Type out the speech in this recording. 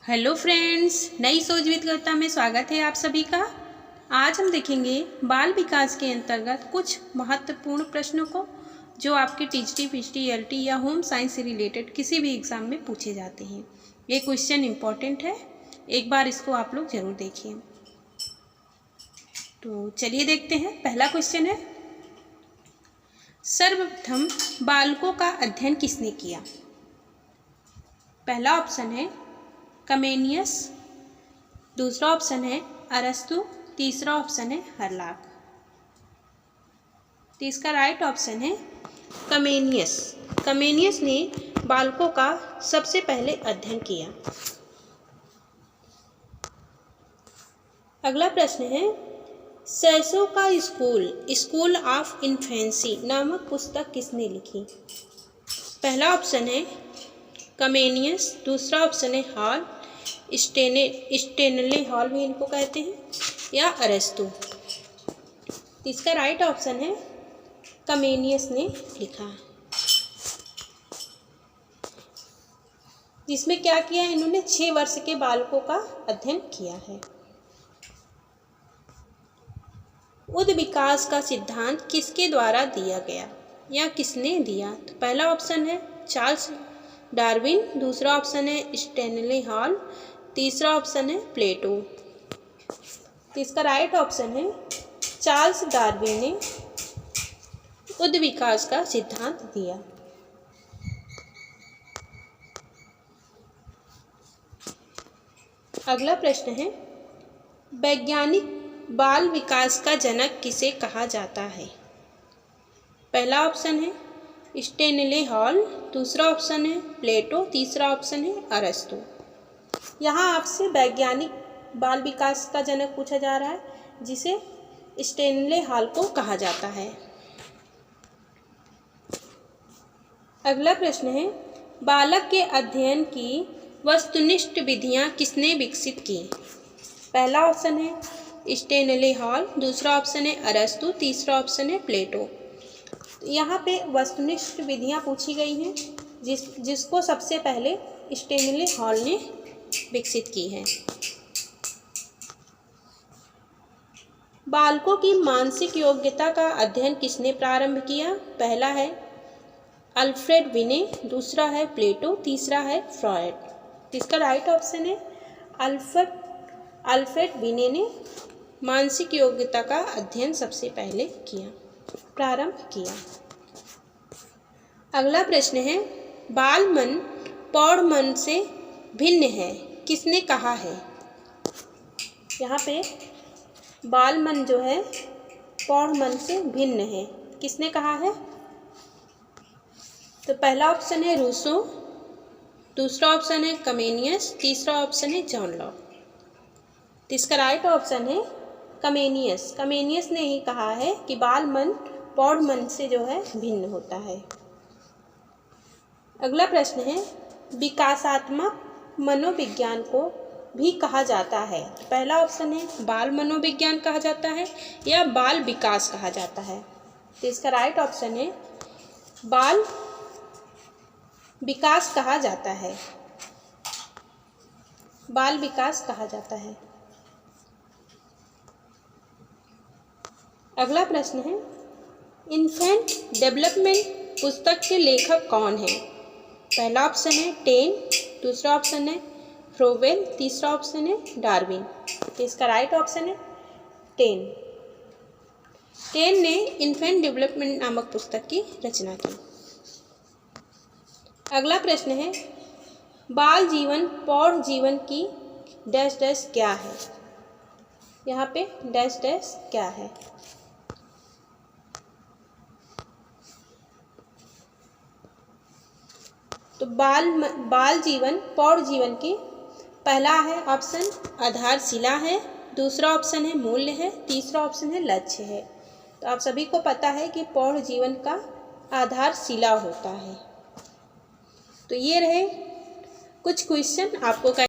Hello friends, नई सोच with कविता में स्वागत है आप सभी का। आज हम देखेंगे बाल विकास के अंतर्गत कुछ महत्वपूर्ण प्रश्नों को जो आपके टीजीटी, पीजीटी, एलटी या होम साइंस से रिलेटेड किसी भी एग्ज़ाम में पूछे जाते हैं। ये क्वेश्चन इम्पॉर्टेंट है, एक बार इसको आप लोग ज़रूर देखिए। तो चलिए देखते हैं। पहला क्वेश्चन है, सर्वप्रथम बालकों का अध्ययन किसने किया? पहला ऑप्शन है कमेनियस, दूसरा ऑप्शन है अरस्तु, तीसरा ऑप्शन है हर्लाक। तो इसका राइट ऑप्शन है कमेनियस। कमेनियस ने बालकों का सबसे पहले अध्ययन किया। अगला प्रश्न है, सैसो का स्कूल ऑफ इन्फेंसी नामक पुस्तक किसने लिखी? पहला ऑप्शन है कमेनियस, दूसरा ऑप्शन है हॉल, स्टेनले हॉल भी इनको कहते हैं, या अरस्तु। इसका राइट ऑप्शन है कमेनियस ने लिखा। जिसमें क्या किया, इन्होंने 6 वर्ष के बालकों का अध्ययन किया है। उद विकास का सिद्धांत किसके द्वारा दिया गया या किसने दिया? तो पहला ऑप्शन है चार्ल्स डार्विन, दूसरा ऑप्शन है स्टेनले हॉल, तीसरा ऑप्शन है प्लेटो। तो इसका राइट ऑप्शन है चार्ल्स डार्विन ने उद विकास का सिद्धांत दिया। अगला प्रश्न है, वैज्ञानिक बाल विकास का जनक किसे कहा जाता है? पहला ऑप्शन है स्टेनले हॉल, दूसरा ऑप्शन है प्लेटो, तीसरा ऑप्शन है अरस्तु। यहाँ आपसे वैज्ञानिक बाल विकास का जनक पूछा जा रहा है, जिसे स्टेनले हॉल को कहा जाता है। अगला प्रश्न है, बालक के अध्ययन की वस्तुनिष्ठ विधियाँ किसने विकसित की? पहला ऑप्शन है स्टेनले हॉल, दूसरा ऑप्शन है अरस्तु, तीसरा ऑप्शन है प्लेटो। यहाँ पे वस्तुनिष्ठ विधियाँ पूछी गई हैं, जिसको सबसे पहले स्टेनले हॉल ने विकसित की है। बालकों की मानसिक योग्यता का अध्ययन किसने प्रारंभ किया? पहला है अल्फ्रेड विने, दूसरा है प्लेटो, तीसरा है फ्रॉयड। इसका राइट ऑप्शन है अल्फ्रेड विने ने मानसिक योग्यता का अध्ययन सबसे पहले प्रारंभ किया। अगला प्रश्न है, बाल मन प्रौढ़ मन से भिन्न है, किसने कहा है? यहाँ पे बाल मन जो है प्रौढ़ मन से भिन्न है, किसने कहा है? तो पहला ऑप्शन है रूसो, दूसरा ऑप्शन है कमेनियस, तीसरा ऑप्शन है जॉन लॉक। तो इसका राइट ऑप्शन है कमेनियस। कमेनियस ने ही कहा है कि बाल मन प्रौढ़ मन से जो है भिन्न होता है। अगला प्रश्न है, विकासात्मक मनोविज्ञान को भी कहा जाता है। पहला ऑप्शन है बाल मनोविज्ञान कहा जाता है या बाल विकास कहा जाता है। तो इसका राइट ऑप्शन है बाल विकास कहा जाता है। बाल विकास कहा जाता है। अगला प्रश्न है, इन्फेंट डेवलपमेंट पुस्तक के लेखक कौन है? पहला ऑप्शन है टेन, दूसरा ऑप्शन है फ्रोवेल, तीसरा ऑप्शन है डार्विन। तो इसका राइट ऑप्शन है टेन। टेन ने इन्फेंट डेवलपमेंट नामक पुस्तक की रचना की। अगला प्रश्न है, बाल जीवन प्रौढ़ जीवन की डैश डैश क्या है? यहाँ पे डैश डैश क्या है? तो बाल जीवन प्रौढ़ जीवन की पहला है ऑप्शन आधारशिला है, दूसरा ऑप्शन है मूल्य है, तीसरा ऑप्शन है लक्ष्य है। तो आप सभी को पता है कि प्रौढ़ जीवन का आधारशिला होता है। तो ये रहे कुछ क्वेश्चन आपको